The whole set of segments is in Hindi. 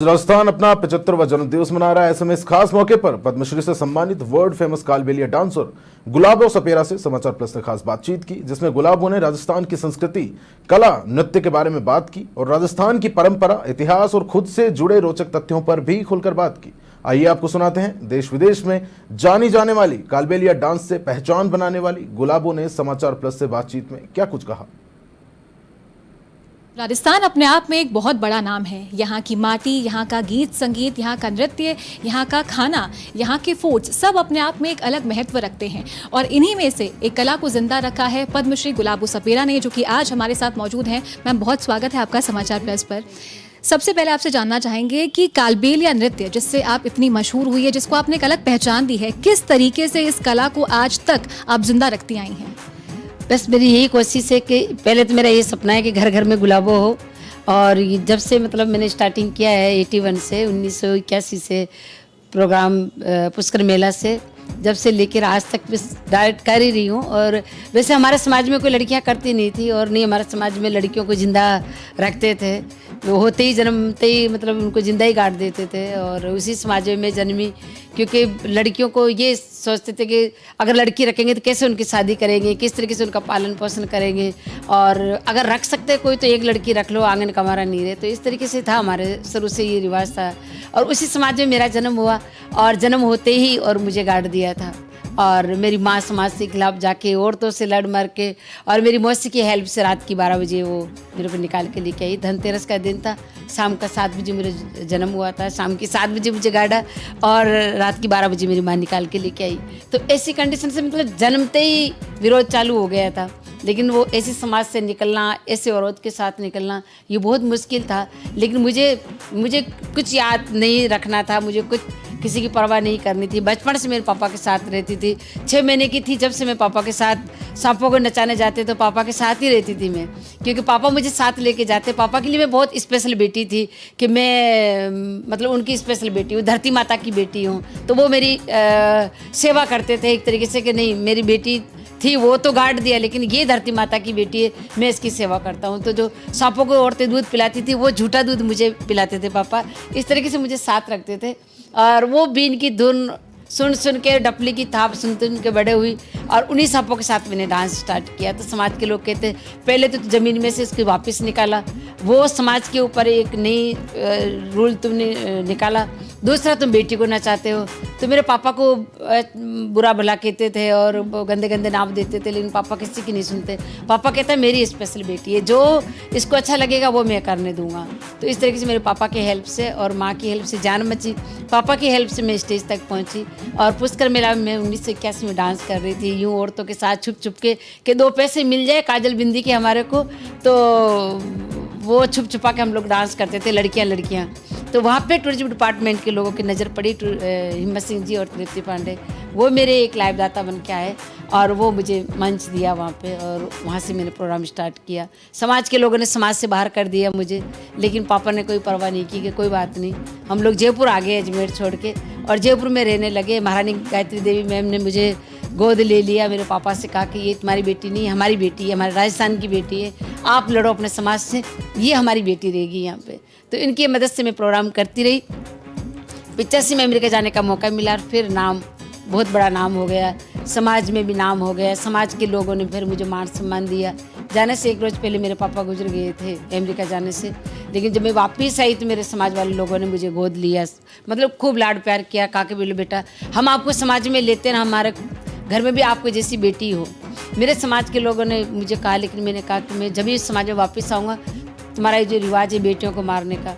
राजस्थान अपना 75वां जन्मदिवस मना रहा है। ऐसे में इस खास मौके पर पद्मश्री से सम्मानित world famous Kalbelia dancer Gulabo Sapera से समाचार प्लस ने खास बातचीत की, जिसमें गुलाबो ने राजस्थान की संस्कृति, कला, नृत्य के बारे में बात की और राजस्थान की परंपरा, इतिहास और खुद से जुड़े रोचक तथ्यों पर भी खुलकर बात की। आइए आपको सुनाते हैं देश विदेश में जानी जाने वाली कालबेलिया डांस से पहचान बनाने वाली गुलाबो ने समाचार प्लस से बातचीत में क्या कुछ कहा। राजस्थान अपने आप में एक बहुत बड़ा नाम है। यहाँ की माटी, यहाँ का गीत संगीत, यहाँ का नृत्य, यहाँ का खाना, यहाँ के फूड्स सब अपने आप में एक अलग महत्व रखते हैं और इन्हीं में से एक कला को जिंदा रखा है पद्मश्री गुलाबो सपेरा ने, जो कि आज हमारे साथ मौजूद हैं। मैम, बहुत स्वागत है आपका समाचार प्लस पर। सबसे पहले आपसे जानना चाहेंगे कि कालबेलिया नृत्य, जिससे आप इतनी मशहूर हुई है, जिसको आपने एक अलग पहचान दी है, किस तरीके से इस कला को आज तक आप जिंदा रखती आई हैं? बस मेरी यही कोशिश है कि पहले तो मेरा ये सपना है कि घर घर में गुलाबो हो। और जब से मतलब मैंने स्टार्टिंग किया है 81 से 1981 से प्रोग्राम पुष्कर मेला से, जब से लेकर आज तक बस डायरेक्ट कर ही रही हूँ। और वैसे हमारे समाज में कोई लड़कियाँ करती नहीं थी और नहीं हमारे समाज में लड़कियों को जिंदा रखते थे। वो होते ही जन्मते ही मतलब उनको जिंदा ही काट देते थे और उसी समाज में जन्मी, क्योंकि लड़कियों को ये सोचते थे कि अगर लड़की रखेंगे तो कैसे उनकी शादी करेंगे, किस तरीके से उनका पालन पोषण करेंगे, और अगर रख सकते कोई तो एक लड़की रख लो, आंगन का हमारा नीर है। तो इस तरीके से था, हमारे शुरू से ये रिवाज था और उसी समाज में मेरा जन्म हुआ। और जन्म होते ही और मुझे गाड़ दिया था और मेरी माँ समाज के खिलाफ जाके औरतों से लड़ मर के और मेरी मौसी की हेल्प से रात की 12 बजे वो मेरे को निकाल के लेके आई। धनतेरस का दिन था, शाम का 7 बजे मेरा जन्म हुआ था, शाम की 7 बजे मुझे गाड़ा और रात की 12 बजे मेरी माँ निकाल के लेके आई। तो ऐसी कंडीशन से मतलब जन्मते ही विरोध चालू हो गया था। लेकिन वो ऐसी समाज से निकलना, ऐसे औरत के साथ निकलना, ये बहुत मुश्किल था। लेकिन मुझे कुछ याद नहीं रखना था, मुझे कुछ किसी की परवाह नहीं करनी थी। बचपन से मेरे पापा के साथ रहती थी। 6 महीने की थी जब से मैं पापा के साथ सांपों को नचाने जाते तो पापा के साथ ही रहती थी मैं, क्योंकि पापा मुझे साथ लेके जाते। पापा के लिए मैं बहुत स्पेशल बेटी थी कि मैं मतलब उनकी स्पेशल बेटी हूँ, धरती माता की बेटी हूँ। तो वो मेरी सेवा करते थे एक तरीके से कि नहीं, मेरी बेटी थी वो तो गाड़ दिया, लेकिन ये धरती माता की बेटी है, मैं इसकी सेवा करता हूँ। तो जो सांपों को औरतें दूध पिलाती थी वो झूठा दूध मुझे पिलाते थे पापा। इस तरीके से मुझे साथ रखते थे और वो बीन की धुन सुन सुन के, डपली की थाप सुन सुन के बड़े हुई और उन्हीं सांपों के साथ मैंने डांस स्टार्ट किया। तो समाज के लोग कहते पहले तो ज़मीन में से इसको वापस निकाला, वो समाज के ऊपर एक नई रूल तुमने निकाला। दूसरा, तुम बेटी को नचाते हो। तो मेरे पापा को बुरा भला कहते थे और गंदे गंदे नाम देते थे, लेकिन पापा किसी की नहीं सुनते। पापा कहता है मेरी स्पेशल बेटी है, जो इसको अच्छा लगेगा वो मैं करने दूंगा। तो इस तरीके से मेरे पापा की हेल्प से और माँ की हेल्प से जान बची। पापा की हेल्प से मैं स्टेज तक पहुँची और पुष्कर मेला में 1981 में डांस कर रही थी, यूँ औरतों के साथ छुप छुप के कि 2 पैसे मिल जाए काजल बिंदी के हमारे को। तो वो छुप छुपा के हम लोग डांस करते थे, लड़कियां। तो वहाँ पे टूरिज्म डिपार्टमेंट के लोगों की नज़र पड़ी, हिम्मत सिंह जी और तृप्ति पांडे, वो मेरे एक लाइव दाता बन के आए और वो मुझे मंच दिया वहाँ पे और वहाँ से मैंने प्रोग्राम स्टार्ट किया। समाज के लोगों ने समाज से बाहर कर दिया मुझे, लेकिन पापा ने कोई परवाह नहीं की कि कोई बात नहीं। हम लोग जयपुर आ गए अजमेर छोड़ के और जयपुर में रहने लगे। महारानी गायत्री देवी मैम ने मुझे गोद ले लिया। मेरे पापा से कहा कि ये तुम्हारी बेटी नहीं, हमारी बेटी है, हमारे राजस्थान की बेटी है, आप लड़ो अपने समाज से, ये हमारी बेटी रहेगी यहाँ पे। तो इनकी मदद से मैं प्रोग्राम करती रही। 85 में अमेरिका जाने का मौका मिला और फिर नाम, बहुत बड़ा नाम हो गया, समाज में भी नाम हो गया। समाज के लोगों ने फिर मुझे मान सम्मान दिया। जाने से 1 रोज़ पहले मेरे पापा गुजर गए थे अमेरिका जाने से, लेकिन जब मैं वापस आई तो मेरे समाज वाले लोगों ने मुझे गोद लिया, मतलब खूब लाड प्यार किया। कहा कि बोलो बेटा, हम आपको समाज में लेते हैं, हमारे घर में भी आपको जैसी बेटी हो। मेरे समाज के लोगों ने मुझे कहा, लेकिन मैंने कहा कि मैं जब भी इस समाज में वापस आऊँगा, तुम्हारा ये जो रिवाज है बेटियों को मारने का,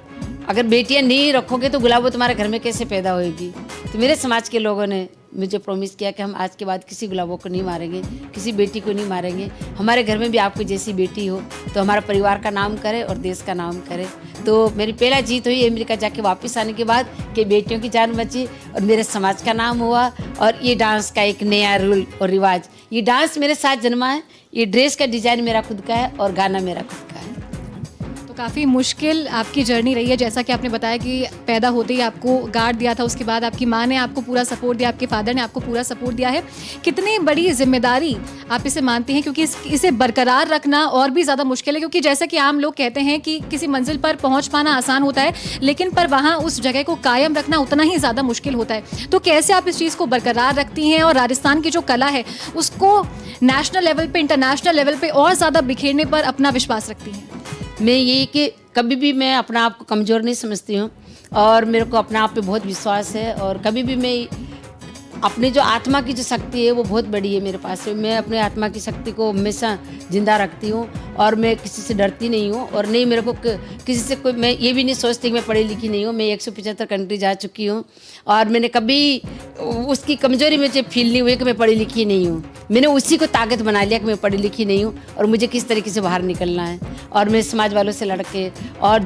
अगर बेटियां नहीं रखोगे तो गुलाबो तुम्हारे घर में कैसे पैदा होएगी। तो मेरे समाज के लोगों ने मुझे प्रॉमिस किया कि हम आज के बाद किसी गुलाबो को नहीं मारेंगे, किसी बेटी को नहीं मारेंगे, हमारे घर में भी आपको जैसी बेटी हो तो हमारा परिवार का नाम करे और देश का नाम करे। तो मेरी पहला जीत हुई अमेरिका जाके वापस आने के बाद कि बेटियों की जान बची और मेरे समाज का नाम हुआ। और ये डांस का एक नया रूल और रिवाज, ये डांस मेरे साथ जन्मा है, ये ड्रेस का डिज़ाइन मेरा खुद का है और गाना मेरा खुद का है। तो काफ़ी मुश्किल आपकी जर्नी रही है, जैसा कि आपने बताया कि पैदा होते ही आपको गार्ड दिया था, उसके बाद आपकी माँ ने आपको पूरा सपोर्ट दिया, आपके फादर ने आपको पूरा सपोर्ट दिया है। कितनी बड़ी जिम्मेदारी आप इसे मानती हैं, क्योंकि इसे बरकरार रखना और भी ज़्यादा मुश्किल है, क्योंकि जैसा कि आम लोग कहते हैं कि किसी मंजिल पर पहुँच पाना आसान होता है, लेकिन पर वहाँ उस जगह को कायम रखना उतना ही ज़्यादा मुश्किल होता है। तो कैसे आप इस चीज़ को बरकरार रखती हैं और राजस्थान की जो कला है उसको नेशनल लेवल पे, इंटरनेशनल लेवल पे और ज़्यादा बिखेरने पर अपना विश्वास रखती हैं? मैं यही कि कभी भी मैं अपना आप को कमज़ोर नहीं समझती हूँ और मेरे को अपने आप पे बहुत विश्वास है, और कभी भी मैं अपनी जो आत्मा की जो शक्ति है वो बहुत बड़ी है मेरे पास है। मैं अपने आत्मा की शक्ति को हमेशा जिंदा रखती हूँ और मैं किसी से डरती नहीं हूँ, और नहीं मेरे को किसी से कोई, मैं ये भी नहीं सोचती कि मैं पढ़ी लिखी नहीं हूँ। मैं 175 कंट्री जा चुकी हूँ और मैंने कभी उसकी कमज़ोरी मुझे फील नहीं हुई कि मैं पढ़ी लिखी नहीं हूँ। मैंने उसी को ताकत बना लिया कि मैं पढ़ी लिखी नहीं हूँ और मुझे किस तरीके से बाहर निकलना है, और मैं समाज वालों से लड़ के और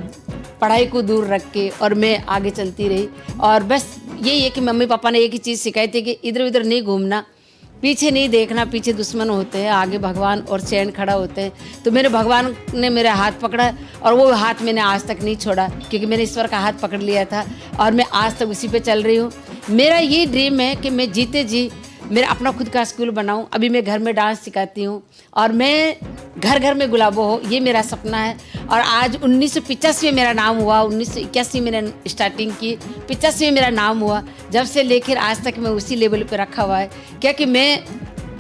पढ़ाई को दूर रख के और मैं आगे चलती रही। और बस यही है कि मम्मी पापा ने एक ही चीज़ सिखाई थी कि इधर उधर नहीं घूमना, पीछे नहीं देखना, पीछे दुश्मन होते हैं, आगे भगवान और चैन खड़ा होते हैं। तो मेरे भगवान ने मेरा हाथ पकड़ा और वो हाथ मैंने आज तक नहीं छोड़ा, क्योंकि मैंने ईश्वर का हाथ पकड़ लिया था और मैं आज तक उसी पे चल रही हूँ। मेरा ये ड्रीम है कि मैं जीते जी मेरा अपना खुद का स्कूल बनाऊं। अभी मैं घर में डांस सिखाती हूँ और मैं घर घर में गुलाबो हो, ये मेरा सपना है। और आज 1985 में मेरा नाम हुआ, 1981 में मैंने स्टार्टिंग की, 85 में मेरा नाम हुआ। जब से लेकर आज तक मैं उसी लेवल पे रखा हुआ है, क्या कि मैं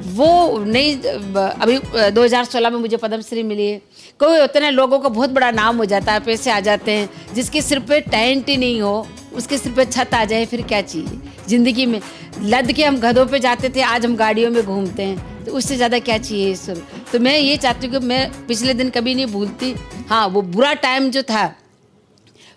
वो नहीं, अभी 2016 में मुझे पद्मश्री मिली है। कोई उतने लोगों का बहुत बड़ा नाम हो जाता है, पैसे आ जाते हैं, जिसके सिर पे टेंट ही नहीं हो, उसके सिर पे छत आ जाए, फिर क्या चाहिए ज़िंदगी में। लद के हम गधों पे जाते थे, आज हम गाड़ियों में घूमते हैं, तो उससे ज़्यादा क्या चाहिए ईश्वर। तो मैं ये चाहती हूँ कि मैं पिछले दिन कभी नहीं भूलती। हाँ, वो बुरा टाइम जो था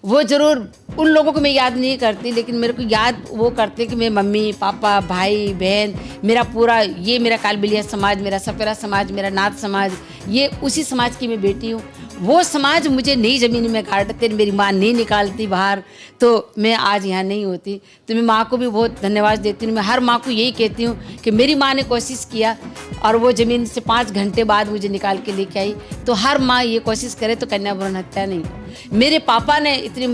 वो ज़रूर उन लोगों को मैं याद नहीं करती, लेकिन मेरे को याद वो करते कि मेरे मम्मी पापा भाई बहन, मेरा पूरा ये मेरा कालबेलिया समाज, मेरा सपेरा समाज, मेरा नाथ समाज, ये उसी समाज की मैं बेटी हूँ। वो समाज मुझे नई ज़मीन में गाड़ते, मेरी माँ नहीं निकालती बाहर, तो मैं आज यहाँ नहीं होती। तो मैं माँ को भी बहुत धन्यवाद देती हूँ। मैं हर माँ को यही कहती हूँ कि मेरी माँ ने कोशिश किया और वो ज़मीन से 5 घंटे बाद मुझे निकाल के लेके आई। तो हर माँ ये कोशिश करे तो कन्या भ्रूण हत्या नहीं। मेरे पापा ने इतनी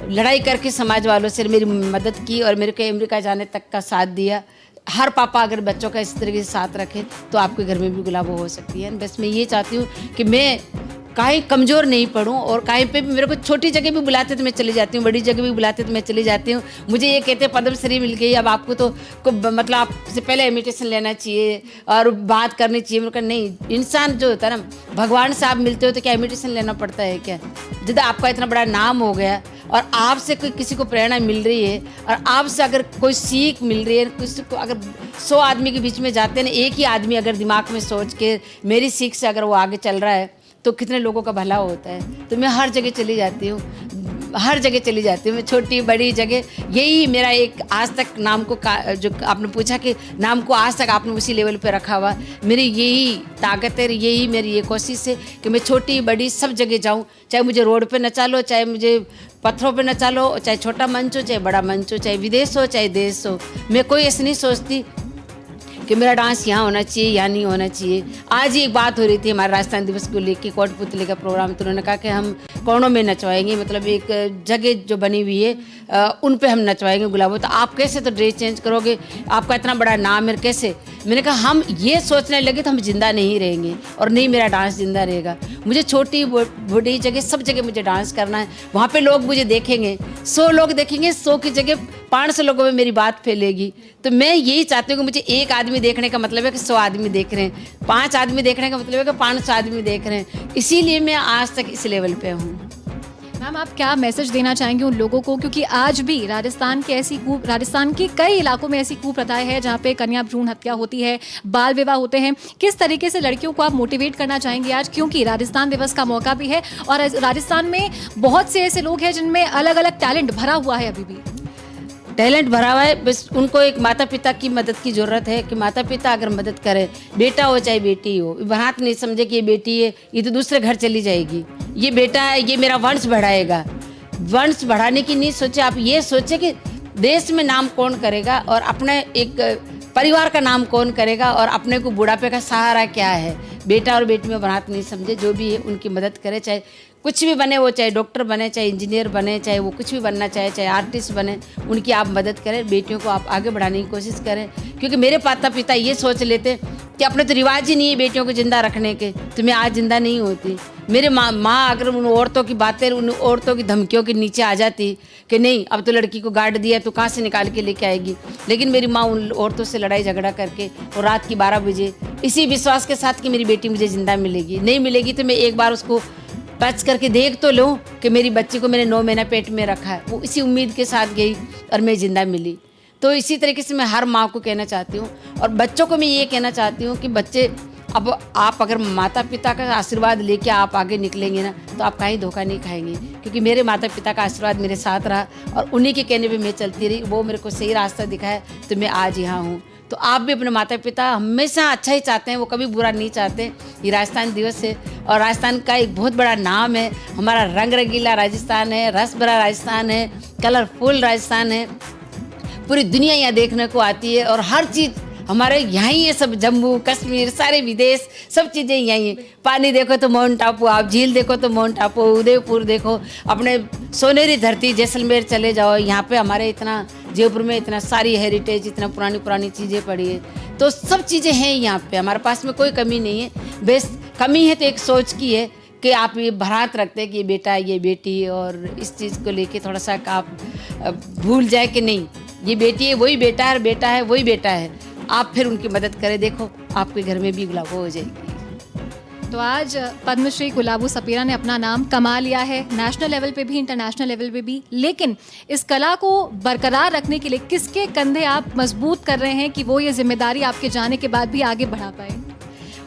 लड़ाई करके समाज वालों से मेरी मदद की और मेरे को अमेरिका जाने तक का साथ दिया। हर पापा अगर बच्चों का इस तरीके से साथ रखे तो आपके घर में भी गुलाबो हो सकती है। बस मैं ये चाहती हूँ कि मैं कहीं कमज़ोर नहीं पड़ूँ, और कहीं पे भी मेरे को छोटी जगह भी बुलाते तो मैं चली जाती हूँ, बड़ी जगह भी बुलाते तो मैं चली जाती हूँ। मुझे ये कहते हैं पद्मश्री मिल गई, अब आपको तो मतलब आपसे पहले इमिटेशन लेना चाहिए और बात करनी चाहिए। मेरे को नहीं, इंसान जो होता है ना, भगवान से आप मिलते हो तो क्या इमिटेशन लेना पड़ता है क्या? जब आपका इतना बड़ा नाम हो गया और आपसे कोई किसी को प्रेरणा मिल रही है और आपसे अगर कोई सीख मिल रही है, किसी को अगर 100 आदमी के बीच में जाते हैं ना, एक ही आदमी अगर दिमाग में सोच के मेरी सीख से अगर वो आगे चल रहा है तो कितने लोगों का भला होता है। तो मैं हर जगह चली जाती हूँ, हर जगह चली जाती हूँ, मैं छोटी बड़ी जगह। यही मेरा एक आज तक नाम को जो आपने पूछा कि नाम को आज तक आपने उसी लेवल पे रखा हुआ, मेरी यही ताकत है, यही मेरी ये कोशिश है कि मैं छोटी बड़ी सब जगह जाऊँ। चाहे मुझे रोड पे नचा लो, चाहे मुझे पत्थरों पे नचा लो, चाहे छोटा मंच हो, चाहे बड़ा मंच हो, चाहे विदेश हो, चाहे देश हो। मैं कोई ऐसे नहीं सोचती कि मेरा डांस यहाँ होना चाहिए या नहीं होना चाहिए। आज ही एक बात हो रही थी हमारे राजस्थान दिवस को लेकर, कोटपुतली का प्रोग्राम, तो उन्होंने कहा कि हम कोनों में नचवाएंगे, मतलब एक जगह जो बनी हुई है उन पे हम नचवाएंगे गुलाबो। तो आप कैसे तो ड्रेस चेंज करोगे, आपका इतना बड़ा नाम है, कैसे? मैंने कहा हम ये सोचने लगे तो हम जिंदा नहीं रहेंगे और नहीं मेरा डांस जिंदा रहेगा। मुझे छोटी बड़ी जगह सब जगह मुझे डांस करना है, वहाँ पे लोग मुझे देखेंगे, 100 लोग देखेंगे, 100 की जगह 500 लोगों में मेरी बात फैलेगी। तो मैं यही चाहती हूँ कि मुझे एक आदमी देखने का मतलब है कि 100 आदमी देख रहे हैं, 5 आदमी देखने का मतलब है कि 500 आदमी देख रहे हैं। इसीलिए मैं आज तक इस लेवल पे हूँ। मैम, आप क्या मैसेज देना चाहेंगे उन लोगों को, क्योंकि आज भी राजस्थान की कई इलाकों में ऐसी कुप्रथाएं हैं जहाँ पे कन्या भ्रूण हत्या होती है, बाल विवाह होते हैं। किस तरीके से लड़कियों को आप मोटिवेट करना चाहेंगे आज, क्योंकि राजस्थान दिवस का मौका भी है और राजस्थान में बहुत से ऐसे लोग हैं जिनमें अलग अलग टैलेंट भरा हुआ है, अभी भी टैलेंट भरा हुआ है। बस उनको एक माता पिता की मदद की ज़रूरत है कि माता पिता अगर मदद करें, बेटा हो चाहे बेटी हो, बात नहीं समझे कि ये बेटी है, ये तो दूसरे घर चली जाएगी, ये बेटा है, ये मेरा वंश बढ़ाएगा। वंश बढ़ाने की नहीं सोचे, आप ये सोचे कि देश में नाम कौन करेगा और अपने एक परिवार का नाम कौन करेगा और अपने को बुढ़ापे का सहारा क्या है। बेटा और बेटी में बात नहीं समझे, जो भी है उनकी मदद करे, चाहे कुछ भी बने, वो चाहे डॉक्टर बने, चाहे इंजीनियर बने, चाहे वो कुछ भी बनना चाहे, चाहे आर्टिस्ट बने, उनकी आप मदद करें, बेटियों को आप आगे बढ़ाने की कोशिश करें। क्योंकि मेरे माता पिता ये सोच लेते कि अपने तो रिवाज ही नहीं है बेटियों को जिंदा रखने के, तो मैं आज जिंदा नहीं होती। मेरे माँ अगर उन औरतों की बातें, उन औरतों की धमकियों के नीचे आ जाती कि नहीं अब तो लड़की को गार्ड दिया तो कहाँ से निकाल के लेके आएगी, लेकिन मेरी माँ उन औरतों से लड़ाई झगड़ा करके और रात की 12 बजे इसी विश्वास के साथ कि मेरी बेटी मुझे जिंदा मिलेगी, नहीं मिलेगी तो मैं एक बार उसको टच करके देख तो लूँ कि मेरी बच्ची को मैंने 9 महीना पेट में रखा है, वो इसी उम्मीद के साथ गई और मैं ज़िंदा मिली। तो इसी तरीके से मैं हर माँ को कहना चाहती हूँ और बच्चों को मैं ये कहना चाहती हूँ कि बच्चे, अब आप अगर माता पिता का आशीर्वाद लेके आप आगे निकलेंगे ना तो आप कहीं धोखा नहीं खाएंगे। क्योंकि मेरे माता पिता का आशीर्वाद मेरे साथ रहा और उन्हीं के कहने पे मैं चलती रही, वो मेरे को सही रास्ता दिखाया तो मैं आज यहाँ हूँ। तो आप भी अपने माता पिता हमेशा अच्छा ही चाहते हैं, वो कभी बुरा नहीं चाहते। ये राजस्थान दिवस है और राजस्थान का एक बहुत बड़ा नाम है, हमारा रंग रंगीला राजस्थान है, रस भरा राजस्थान है, कलरफुल राजस्थान है। पूरी दुनिया यहाँ देखने को आती है और हर चीज़ हमारे यहाँ ही है, सब जम्मू कश्मीर सारे विदेश सब चीज़ें यहीं हैं। पानी देखो तो माउंट आबू, आप झील देखो तो माउंट आबू, उदयपुर देखो, अपने सोनेरी धरती जैसलमेर चले जाओ, यहाँ पे हमारे इतना जयपुर में इतना सारी हेरिटेज, इतना पुरानी पुरानी चीज़ें पड़ी है। तो सब चीज़ें हैं यहाँ पे, हमारे पास में कोई कमी नहीं है। बेस कमी है तो एक सोच की है कि आप ये भ्रांत रखते हैं कि ये बेटा ये बेटी, और इस चीज़ को लेके थोड़ा सा आप भूल जाए कि नहीं ये बेटी है वही बेटा है, बेटा है वही बेटा है। आप फिर उनकी मदद करें, देखो आपके घर में भी गुलाबो हो जाएगी। तो आज पद्मश्री गुलाबो सपेरा ने अपना नाम कमा लिया है, नेशनल लेवल पे भी, इंटरनेशनल लेवल पे भी। लेकिन इस कला को बरकरार रखने के लिए किसके कंधे आप मजबूत कर रहे हैं कि वो ये जिम्मेदारी आपके जाने के बाद भी आगे बढ़ा पाए?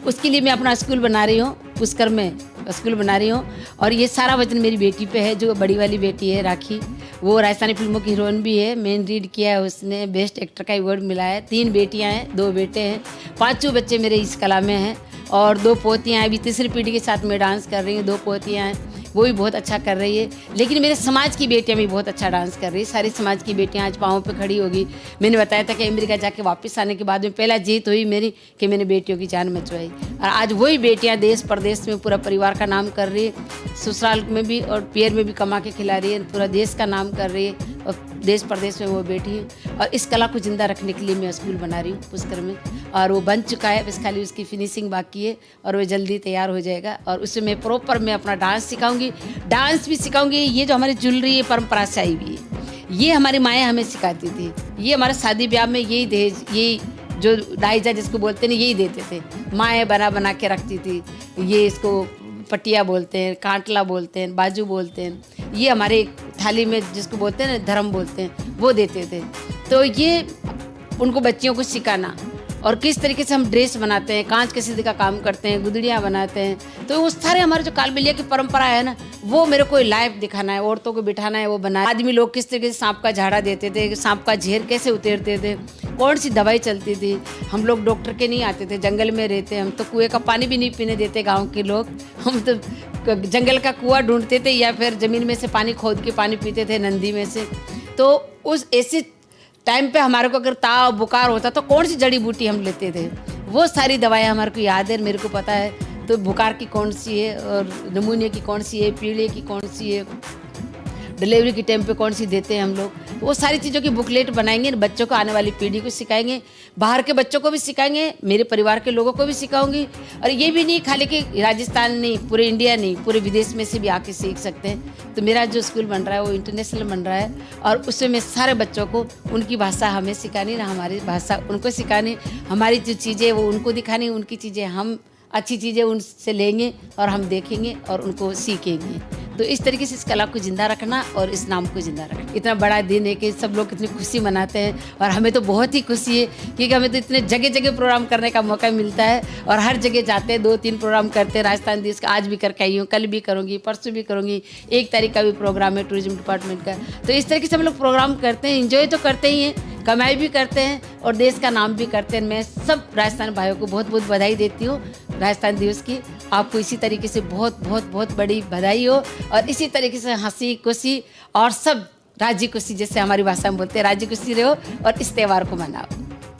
उसके लिए मैं अपना स्कूल बना रही हूँ, पुष्कर में स्कूल बना रही हूँ और ये सारा वजन मेरी बेटी पे है, जो बड़ी वाली बेटी है राखी। वो राजस्थानी फिल्मों की हीरोइन भी है, मेन रीड किया है उसने, बेस्ट एक्टर का अवार्ड मिला है। 3 बेटियां हैं, 2 बेटे हैं, 5 बच्चे मेरे इस कला में हैं और 2 पोतियां हैं। अभी तीसरी पीढ़ी के साथ मैं डांस कर रही हूँ, 2 पोतियां हैं, वो भी बहुत अच्छा कर रही है। लेकिन मेरे समाज की बेटियां भी बहुत अच्छा डांस कर रही है। सारी समाज की बेटियां आज पाँव पे खड़ी होगी। मैंने बताया था कि अमेरिका जाके वापस आने के बाद में पहला जीत हुई मेरी कि मैंने बेटियों की जान बचवाई, और आज वही बेटियां देश प्रदेश में पूरा परिवार का नाम कर रही है, ससुराल में भी और पियर में भी कमा के खिला रही है, पूरा देश का नाम कर रही है और देश प्रदेश में वो बैठी है। और इस कला को जिंदा रखने के लिए मैं स्कूल बना रही हूँ पुष्कर में, और वो बन चुका है, बस खाली उसकी फिनिशिंग बाकी है और वो जल्दी तैयार हो जाएगा। और उसमें मैं प्रॉपर मैं अपना डांस सिखाऊंगी, डांस भी सिखाऊंगी। ये जो हमारी ज्वेलरी है परंपरा से आई हुई है, ये हमारी माएँ हमें सिखाती थी। ये हमारे शादी ब्याह में यही दहेज, यही जो दाइजा जिसको बोलते हैं यही देते थे, माएँ बना बना के रखती थी। ये इसको पटिया बोलते हैं, कांटला बोलते हैं, बाजू बोलते हैं। ये हमारे थाली में जिसको बोलते हैं ना धर्म बोलते हैं, वो देते थे। तो ये उनको बच्चियों को सिखाना और किस तरीके से हम ड्रेस बनाते हैं, कांच के सीधे का काम करते हैं, गुदड़ियाँ बनाते हैं, तो वो सारे हमारे जो कालबेलिया की परंपरा है ना, वो मेरे को लाइव दिखाना है, औरतों को बिठाना है, वो बना। आदमी लोग किस तरीके से सांप का झाड़ा देते थे, सांप का झेर कैसे उतेरते थे, कौन सी दवाई चलती थी। हम लोग डॉक्टर के नहीं आते थे, जंगल में रहते, हम तो कुएं का पानी भी नहीं पीने देते गाँव के लोग, हम तो जंगल का कुआं ढूंढते थे या फिर ज़मीन में से पानी खोद के पानी पीते थे, नंदी में से। तो उस ऐसे टाइम पे हमारे को अगर ताव बुखार होता तो कौन सी जड़ी बूटी हम लेते थे, वो सारी दवाएं हमारे को याद है, मेरे को पता है। तो बुखार की कौन सी है और निमोनिया की कौन सी है, पीड़े की कौन सी है, डिलीवरी के टाइम पे कौन सी देते हैं हम लोग, वो सारी चीज़ों की बुकलेट बनाएंगे, बच्चों को, आने वाली पीढ़ी को सिखाएंगे, बाहर के बच्चों को भी सिखाएंगे, मेरे परिवार के लोगों को भी सिखाऊंगी। और ये भी नहीं खाली कि राजस्थान नहीं, पूरे इंडिया नहीं, पूरे विदेश में से भी आके सीख सकते हैं। तो मेरा जो स्कूल बन रहा है वो इंटरनेशनल बन रहा है और उसमें मैं सारे बच्चों को उनकी भाषा हमें सिखानी, ना हमारी भाषा उनको सिखानी, हमारी जो चीज़ें वो उनको दिखानी, उनकी चीज़ें हम अच्छी चीज़ें उनसे लेंगे और हम देखेंगे और उनको सीखेंगे। तो इस तरीके से इस कला को जिंदा रखना और इस नाम को जिंदा रखना। इतना बड़ा दिन है कि सब लोग कितनी खुशी मनाते हैं और हमें तो बहुत ही खुशी है क्योंकि हमें तो इतने जगह जगह प्रोग्राम करने का मौका मिलता है और हर जगह जाते हैं, 2-3 प्रोग्राम करते हैं। राजस्थान देश का आज भी करके आई हूँ, कल भी करूँगी, परसों भी करूँगी, 1 तारीख का भी प्रोग्राम है टूरिज्म डिपार्टमेंट का। तो इस तरीके से हम लोग प्रोग्राम करते हैं, इंजॉय तो करते ही हैं, कमाई भी करते हैं और देश का नाम भी करते हैं। मैं सब राजस्थान भाइयों को बहुत बहुत बधाई देती हूँ राजस्थान दिवस की। आपको इसी तरीके से बहुत बहुत बहुत बड़ी बधाई हो और इसी तरीके से हंसी खुशी और सब राज्य खुशी, जैसे हमारी भाषा में बोलते हैं, राज्य खुशी रहो और इस त्यौहार को मनाओ।